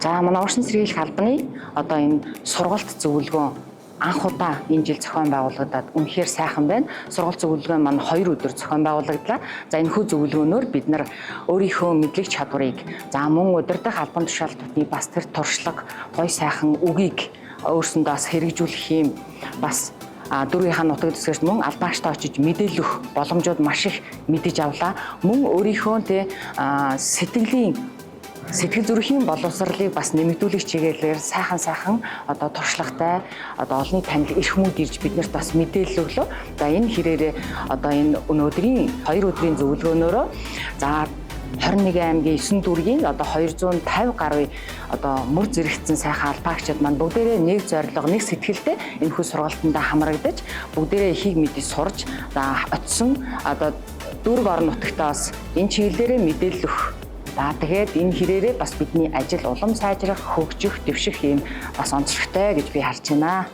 За манай уршин сэргийлэх албаны одоо энэ сургалт зөвлөгөө анх удаа энэ жил зохион байгуулагдаад үнэхээр сайхан байна. Сургалт зөвлөгөө маань 2 өдөр зохион байгуулагдлаа. За энэ хүү зөвлөгөөнөөр бид нар өөрийнхөө мэдлэг чадварыг за мөн удирдах албан тушаалтны бас тэр туршлага, гой сайхан үгийг өөрсөндөө бас хэрэгжүүлэх юм бас дөрвийнхаа нутаг дэвсгэрт мөн албаагчтай очиж мэдээлэл өгөх боломжууд маш их мэдэж авлаа. Мөн өөрийнхөө сэтгэл зүрхийн боловсролыг бас нэмэгдүүлэх чиглэлээр сайхан одоо туршлагатай одоо олонний танил эрх мөнгө ирж биднэрт бас мэдээлэл өглөө. За энэ хэрээрээ одоо энэ өнөөдрийн 2 өдрийн зөвлөгөөнөөрөө за 21 аймгийн 9 дүүргийн одоо 250 гаруй одоо мөр зэрэгцсэн сайхан албаагчид маань бүгдээрээ нэг зорилго, нэг сэтгэлтэй энэхүү сургалтанд хамрагдаж бүгдээрээ эхийг мэдээ сурж за очисон одоо дүүрэг орон нутагтаас энэ чиглэлээрээ мэдээлэл өгөх. За тэгээд энэ хэрээрээ бас бидний ажил улам сайжрах, хөгжих, дэвших юм бас онцлогтой гэж би харж байна.